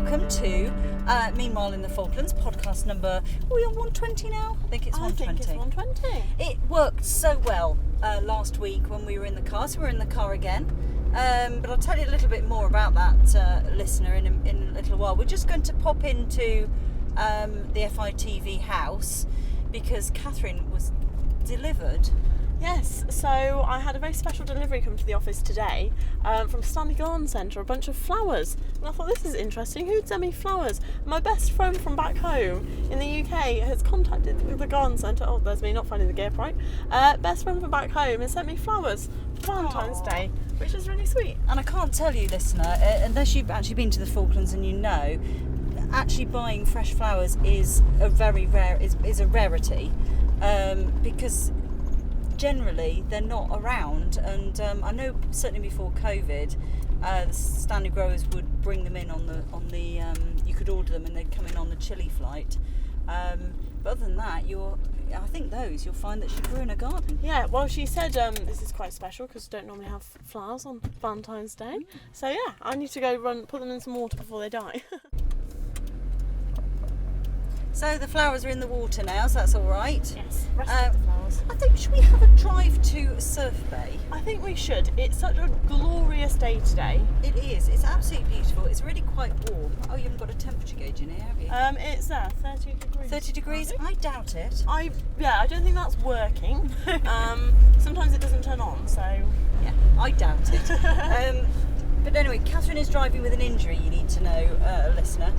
welcome to Meanwhile in the Falklands, podcast number, are we on 120 now? I think it's 120. I think it's 120. It worked so well last week when we were in the car, so we're in the car again. But I'll tell you a little bit more about that, listener, in a little while. We're just going to pop into the FITV house because Katharyn was delivered. Yes, so I had a very special delivery come to the office today from Stanley Garden Centre, a bunch of flowers. And I thought, this is interesting. Who'd send me flowers? My best friend from back home in the UK has contacted the garden centre. Oh, there's me not finding the gap right. Best friend from back home has sent me flowers for Valentine's Day, which is really sweet. And I can't tell you, listener, unless you've actually been to the Falklands and you know, actually buying fresh flowers is a very rare, is a rarity, because generally they're not around, and I know certainly before COVID, the Stanley growers would bring them in on the you could order them and they'd come in on the Chile flight. But other than that, you'll find that she grew in a garden. Yeah, well, she said this is quite special because don't normally have flowers on Valentine's Day. So yeah, I need to go put them in some water before they die. So the flowers are in the water now, so that's all right. Yes, rest of the flowers. I think, should we have a drive to Surf Bay? I think we should. It's such a glorious day today. It is. It's absolutely beautiful. It's really quite warm. Oh, you haven't got a temperature gauge in here, have you? It's 30 degrees. 30 degrees? I doubt it. I don't think that's working. Sometimes it doesn't turn on, so... Yeah, I doubt it. But anyway, Katharyn is driving with an injury, you need to know, listener.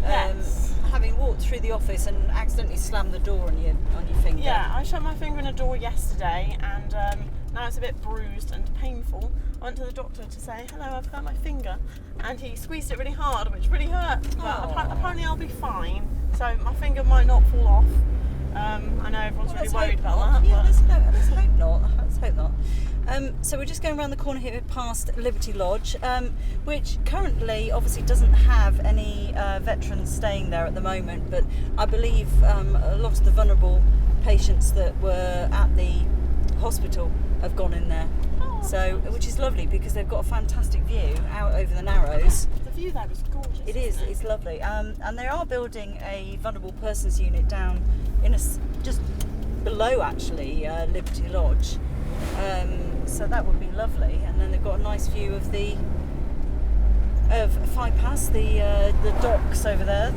Yes. Having walked through the office and accidentally slammed the door on your finger. Yeah, I shut my finger in a door yesterday, and now it's a bit bruised and painful. I went to the doctor to say, hello, I've hurt my finger, and he squeezed it really hard, which really hurt, but apparently I'll be fine, so my finger might not fall off. I know everyone's really worried about that. Yeah, let's hope not. Let's hope not. So we're just going around the corner here past Liberty Lodge, which currently obviously doesn't have any veterans staying there at the moment, but I believe a lot of the vulnerable patients that were at the hospital have gone in there. So, which is lovely because they've got a fantastic view out over the Narrows. The view there is gorgeous. It is. It's lovely. And they are building a vulnerable persons unit down in just below actually Liberty Lodge. So that would be lovely. And then they've got a nice view of fly past the docks over there,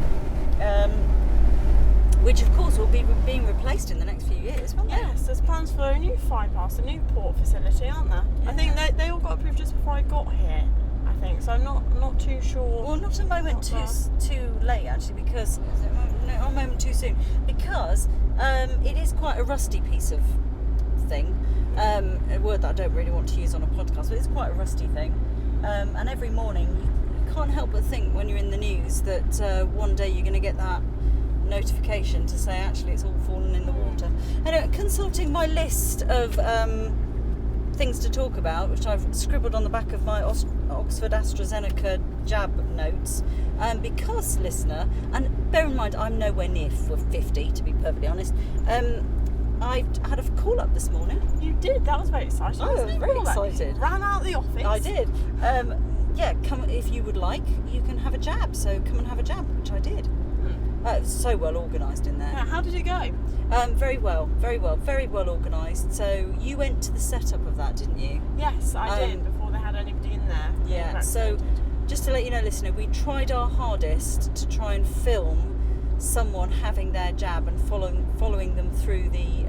which of course will be being replaced in the next few years, won't they? Yes, there's plans for a new fly pass, a new port facility, aren't there? Yeah. I think they all got approved just before I got here, I think, so I'm not too sure. Well, not a moment too late actually, because a moment too soon, because it is quite a rusty piece of thing, a word that I don't really want to use on a podcast, but it's quite a rusty thing, and every morning you can't help but think when you're in the news that one day you're going to get that notification to say actually it's all fallen in the water. Anyway, consulting my list of things to talk about, which I've scribbled on the back of my Oxford AstraZeneca jab notes, because, listener, and bear in mind I'm nowhere near 50 to be perfectly honest, I had a call up this morning. You did? That was very exciting. I was very excited. Ran out of the office. I did. Yeah, come if you would like, you can have a jab, so come and have a jab, which I did. It's so well organised in there. Yeah, how did it go? Very well organised. So you went to the setup of that, didn't you? Yes, I did, before they had anybody in there. Yeah, so just to let you know, listener, we tried our hardest to try and film someone having their jab and following them through the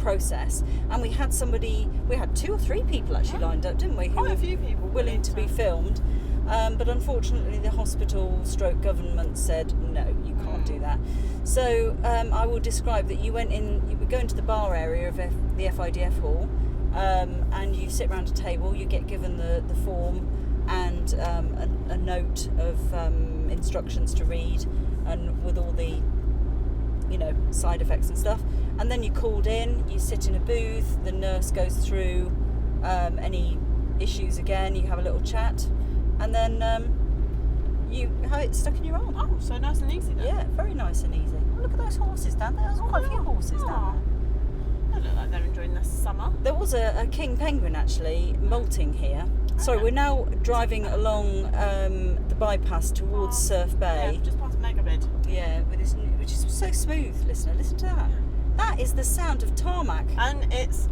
process, and we had 2 or 3 people actually lined up, didn't we? Quite a few people willing to be filmed. But unfortunately the hospital / government said no, you can't do that. So I will describe that you would go into the bar area of the FIDF hall, and you sit around a table, you get given the form and a note of instructions to read, and with all the side effects and stuff, and then you're called in, you sit in a booth, the nurse goes through any issues again, you have a little chat, and then you have it stuck in your arm. Oh, so nice and easy then. Yeah, very nice and easy. Oh, look at those horses down there. There's quite a few horses down there. They look like they're enjoying the summer. There was a king penguin actually molting here, Sorry, we're now driving along the bypass towards Surf Bay. Yeah, just past Megabid. Yeah, with this, which is so smooth, listener. Listen to that. That is the sound of tarmac. And it's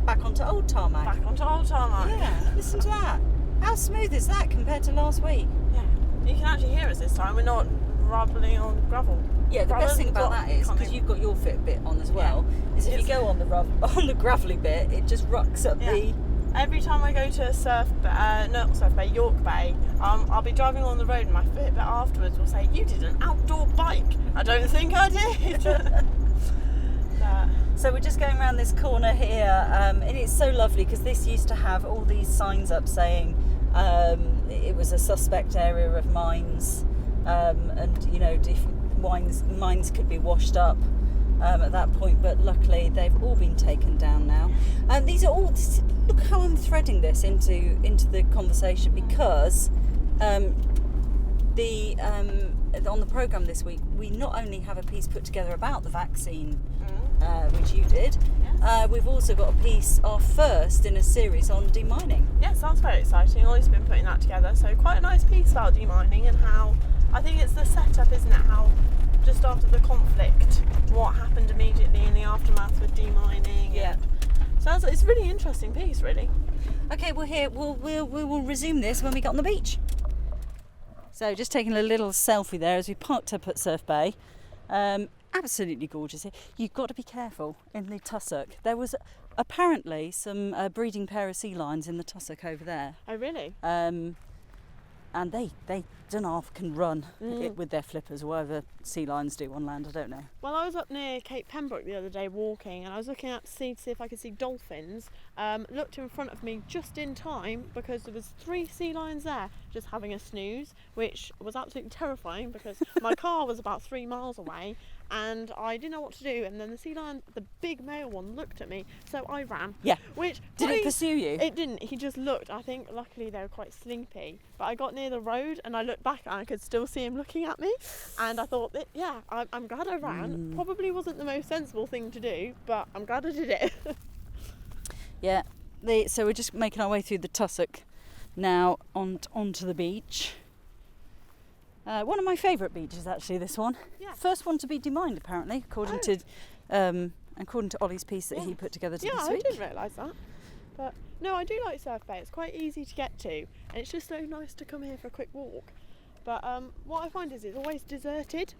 Back onto old tarmac. back onto old tarmac. Yeah, listen to that. How smooth is that compared to last week? Yeah. You can actually hear us this time. We're not rubbling on gravel. Yeah, the best thing about that is, because you've got your Fitbit on as well, is if you go on the gravelly bit, it just rucks up the... Every time I go to York Bay, I'll be driving along the road and my Fitbit afterwards will say, "You did an outdoor bike." I don't think I did. So we're just going around this corner here, and it's so lovely because this used to have all these signs up saying it was a suspect area of mines, and you know, different mines could be washed up at that point, but luckily they've all been taken down now. And these are all, look how I'm threading this into the conversation, because on the programme this week we not only have a piece put together about the vaccine, which you did, we've also got a piece, our first in a series, on demining. Yeah, sounds very exciting. Ollie's been putting that together, so quite a nice piece about demining and how, I think it's the setup, isn't it, how just after the conflict, what happened immediately in the aftermath with demining. Yeah. So it's a really interesting piece, really. Okay, we will resume this when we get on the beach. So just taking a little selfie there as we parked up at Surf Bay. Absolutely gorgeous here. You've got to be careful in the tussock. There was apparently some breeding pair of sea lions in the tussock over there. Oh, really? And they can run with their flippers, whatever sea lions do on land, I don't know. Well, I was up near Cape Pembroke the other day walking, and I was looking out to see if I could see dolphins. Looked in front of me just in time because there was 3 sea lions there just having a snooze, which was absolutely terrifying because my car was about 3 miles away and I didn't know what to do, and then the sea lion, the big male one, looked at me, so I ran. Yeah. Which did it pursue you? It didn't. He just looked. I think luckily they were quite sleepy, but I got near the road and I looked back and I could still see him looking at me, and I thought that, I'm glad I ran. Probably wasn't the most sensible thing to do, but I'm glad I did it. Yeah. So we're just making our way through the tussock now onto the beach. One of my favourite beaches, actually, this one. Yeah. First one to be demined, apparently, according to Ollie's piece that he put together this week. I didn't realise that. But no, I do like Surf Bay. It's quite easy to get to, and it's just so nice to come here for a quick walk. But what I find is it's always deserted,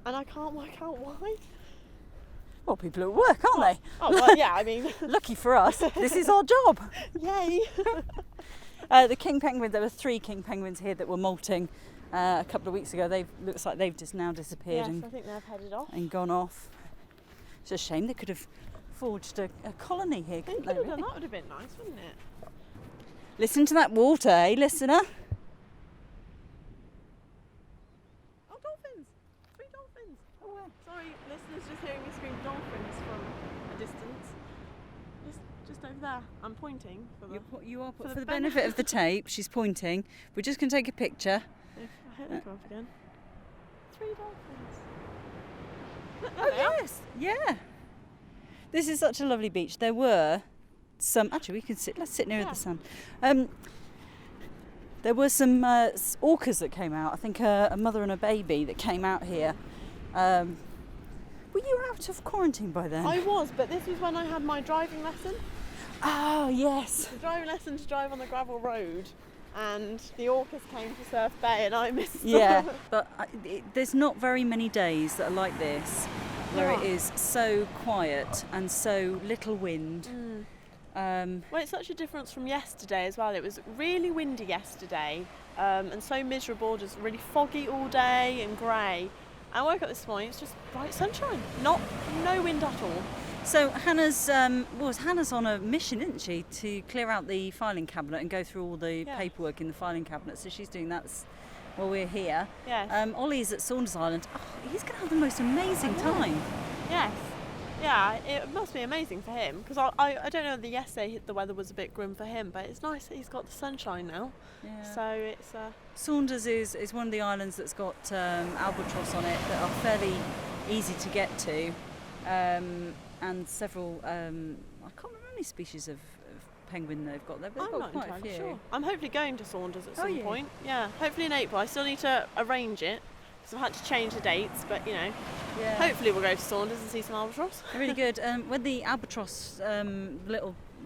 and I can't work out why. Well, people are at work, aren't they? Oh, well, yeah, I mean... Lucky for us, this is our job. Yay! The king penguins, there were 3 king penguins here that were molting a couple of weeks ago. Looks like they've just now disappeared. Yes, I think they've headed off. And gone off. It's a shame. They could have forged a colony here, couldn't they? That would have been nice, wouldn't it? Listen to that water, eh, listener? Oh, dolphins! 3 dolphins! Oh, well. Sorry, listeners, just hearing me scream dolphins from a distance. Just over there. I'm pointing. For the benefit of the tape, she's pointing. We're just going to take a picture. I hope they come up again. 3 dolphins. Look, Oh, yes. Yeah. This is such a lovely beach. There were some... Actually, let's sit near the sun. There were some orcas that came out. I think a mother and a baby that came out here. Were you out of quarantine by then? I was, but this was when I had my driving lesson. Oh, yes. The driving lesson to drive on the gravel road, and the orcas came to Surf Bay and I missed them. Yeah, but there's not very many days that are like this, where it is so quiet and so little wind. Well, it's such a difference from yesterday as well. It was really windy yesterday, and so miserable, just really foggy all day and grey. I woke up this morning, it's just bright sunshine, no wind at all. So Hannah's on a mission, isn't she, to clear out the filing cabinet and go through all the paperwork in the filing cabinet. So she's doing that while we're here. Yes. Ollie's at Saunders Island. Oh, he's going to have the most amazing time. Yes. Yeah, it must be amazing for him, because I don't know that yesterday the weather was a bit grim for him, but it's nice that he's got the sunshine now. Yeah. So it's... Saunders is one of the islands that's got albatross on it that are fairly easy to get to, and several, I can't remember how many species of penguin they've got there, but they've I'm got not quite a entirely few. sure. I'm hopefully going to Saunders at some yeah. point. Yeah, hopefully in April. I still need to arrange it, so I've had to change the dates, but Yeah. hopefully we'll go to Saunders and see some albatross. They're really good. When the albatross,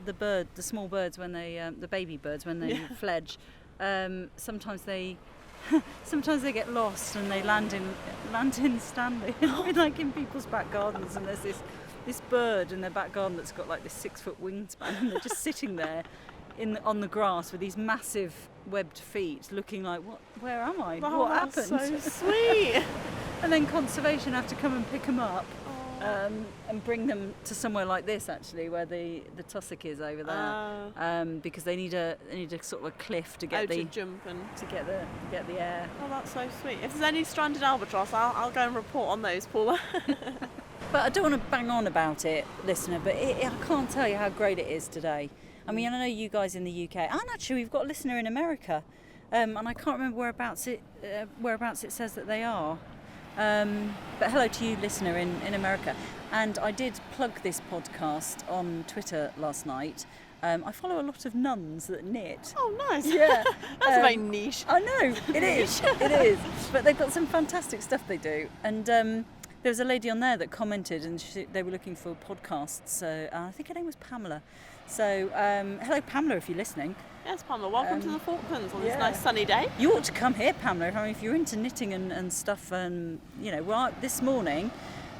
the small birds, when they, the baby birds, when they fledge, sometimes they get lost and they land in Stanley, like in people's back gardens, and there's this bird in their back garden that's got like this 6-foot wingspan, and they're just sitting there on the grass with these massive webbed feet, looking like, where am I? Oh, what that's happened? so sweet. And then conservation have to come and pick them up. And bring them to somewhere like this, actually, where the tussock is over there, because they need a sort of a cliff to get to jump and to get the air. Oh, that's so sweet. If there's any stranded albatross, I'll go and report on those, Paula. But I don't want to bang on about it, listener. But I can't tell you how great it is today. I mean, I know you guys in the UK, and actually we've got a listener in America, and I can't remember whereabouts it says that they are. But hello to you, listener in America. And I did plug this podcast on Twitter last night. I follow a lot of nuns that knit. Oh, nice. Yeah. That's very niche. I know, it is. It is. But they've got some fantastic stuff they do. And there was a lady on there that commented, and they were looking for podcasts. I think her name was Pamela. So hello, Pamela, if you're listening. Yes, Pamela, welcome to the Falklands on this nice sunny day. You ought to come here, Pamela. I mean, if you're into knitting and stuff, and this morning,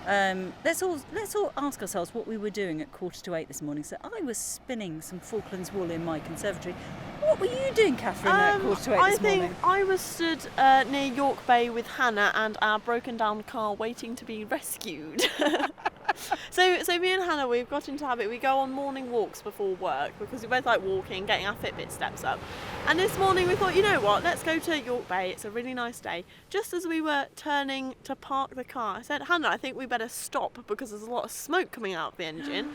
let's all ask ourselves what we were doing at 7:45 this morning. So I was spinning some Falklands wool in my conservatory. What were you doing, Katharyn, at 7:45 this morning? I think I was stood near York Bay with Hannah and our broken down car waiting to be rescued. So me and Hannah, we've got into habit. We go on morning walks before work because we both like walking, getting our Fitbit steps up. And this morning we thought, you know what, let's go to York Bay. It's a really nice day. Just as we were turning to park the car, I said, Hannah, I think we better stop because there's a lot of smoke coming out of the engine.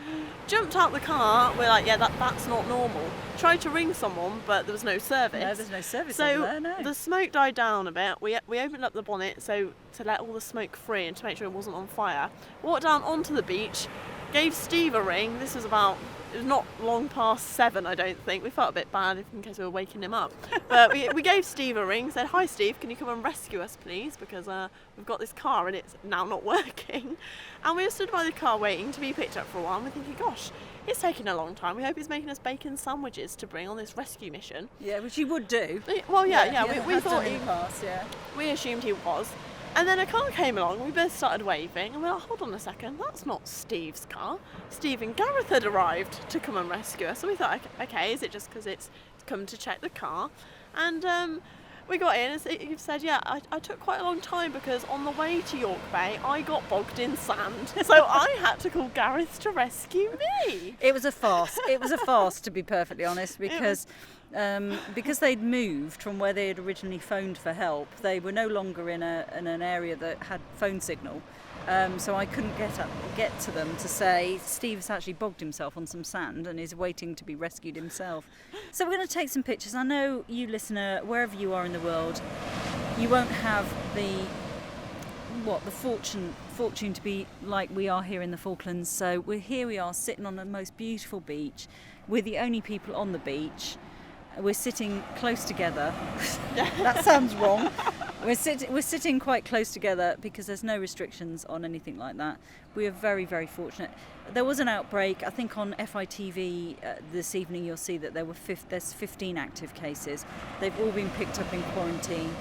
Jumped out the car. We're like, yeah, that's not normal. Tried to ring someone, but there was no service. No, there's no service so over there, no. The smoke died down a bit. We opened up the bonnet to let all the smoke free and to make sure it wasn't on fire. Walked down onto the beach, gave Steve a ring. This was it was not long past 7, I don't think. We felt a bit bad in case we were waking him up. But we gave Steve a ring, said, hi Steve, can you come and rescue us please? Because we've got this car and it's now not working. And we stood by the car waiting to be picked up for a while, and we're thinking, gosh, it's taking a long time. We hope he's making us bacon sandwiches to bring on this rescue mission. Yeah, which he would do. Well, yeah. We thought we assumed he was. And then a car came along, we both started waving, and we're like, hold on a second, that's not Steve's car. Steve and Gareth had arrived to come and rescue us. So we thought, okay, is it just because it's come to check the car? And we got in, and you've said, yeah, I took quite a long time because on the way to York Bay, I got bogged in sand. So I had to call Gareth to rescue me. It was a farce. It was a farce, to be perfectly honest, because they'd moved from where they had originally phoned for help. They were no longer in an area that had phone signal, so I couldn't get to them to say Steve's actually bogged himself on some sand and is waiting to be rescued himself. So we're going to take some pictures. I know you, listener, wherever you are in the world, you won't have the fortune to be like we are here in the Falklands. So we are sitting on the most beautiful beach. We're the only people on the beach. We're sitting close together. That sounds wrong. We're sitting quite close together because there's no restrictions on anything like that. We are very, very fortunate. There was an outbreak. I think on FITV this evening you'll see that there's 15 active cases. They've all been picked up in quarantine.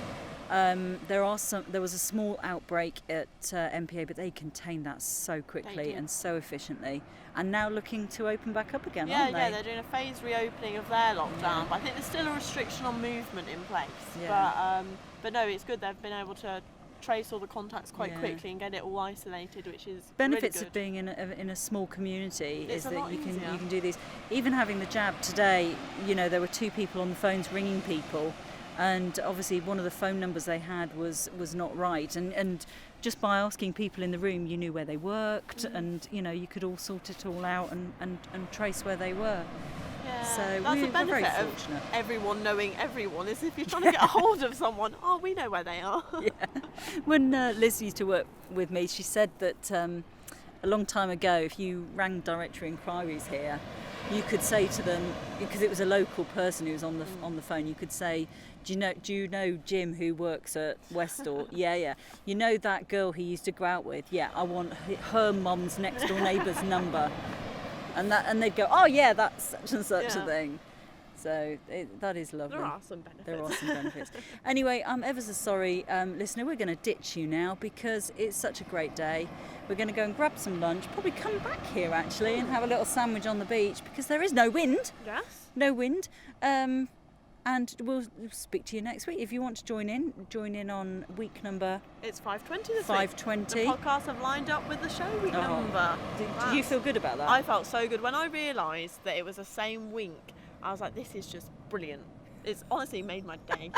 There was a small outbreak at MPA, but they contained that so quickly and so efficiently, and now looking to open back up again, aren't they? Yeah, they're doing a phased reopening of their lockdown, but I think there's still a restriction on movement in place. Yeah. But no, it's good they've been able to trace all the contacts quite quickly and get it all isolated, which is benefits really of being in a small community it's is that you easier. can do these. Even having the jab today, there were 2 people on the phones ringing people. And obviously one of the phone numbers they had was not right, and just by asking people in the room you knew where they worked, and you could all sort it all out and trace where they were. Yeah, so that's we're the benefit very fortunate. of everyone knowing everyone, is if you're trying to get a hold of someone, we know where they are. Yeah. When Liz used to work with me, she said that a long time ago, if you rang directory inquiries here, you could say to them, because it was a local person who was on the phone, you could say, do you know Jim who works at Westall? Yeah. You know that girl he used to go out with? Yeah, I want her mum's next door neighbour's number. And they'd go, oh yeah, that's such and such a thing. So that is lovely. There are some benefits. Anyway, I'm ever so sorry, listener. We're going to ditch you now because it's such a great day. We're going to go and grab some lunch, probably come back here actually and have a little sandwich on the beach because there is no wind. Yes. No wind. And we'll speak to you next week. If you want to join in on week number... It's 520 this 520. week. The podcasts have lined up with the show week number. Do you feel good about that? I felt so good. When I realised that it was the same week, I was like, this is just brilliant. It's honestly made my day.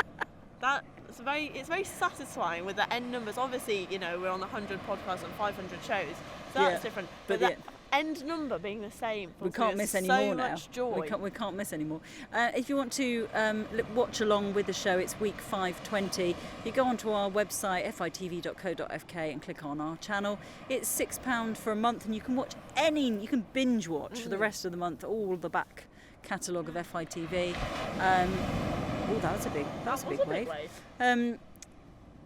It's very satisfying with the end numbers. Obviously, you know, we're on 100 podcasts and 500 shows, so that's different. But the end number being the same, we can't miss any more now. Much joy. We can't miss any more. If you want to watch along with the show, it's week 520. You go onto our website fitv.co.uk and click on our channel. It's £6 for a month, and you can watch you can binge watch for the rest of the month all the back catalogue of FITV. That's a big wave.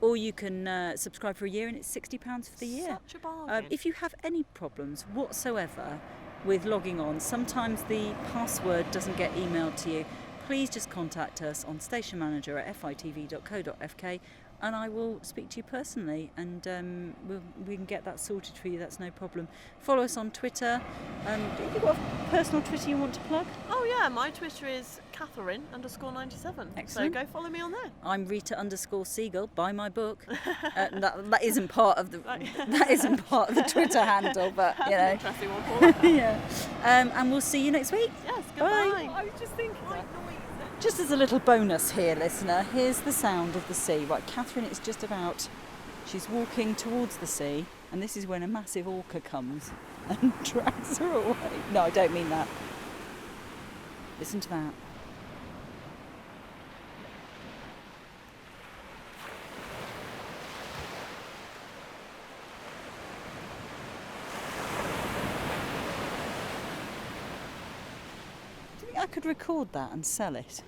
Or you can subscribe for a year and it's £60 for the year. Such a bargain. If you have any problems whatsoever with logging on, sometimes the password doesn't get emailed to you, please just contact us on stationmanager@fitv.co.uk and I will speak to you personally and we can get that sorted for you. That's no problem. Follow us on Twitter. Have you got a personal Twitter you want to plug? Oh yeah, my Twitter is Katharyn_97. Excellent. So go follow me on there. I'm Rita_Seagull. Buy my book. That isn't part of the Twitter handle, but you know. Interesting one for that. Yeah. And we'll see you next week. Yes. Goodbye. Bye. I was just thinking. Just as a little bonus here, listener, here's the sound of the sea. Right, Katharyn is just about, she's walking towards the sea, and this is when a massive orca comes and drags her away. No, I don't mean that. Listen to that. Do you think I could record that and sell it?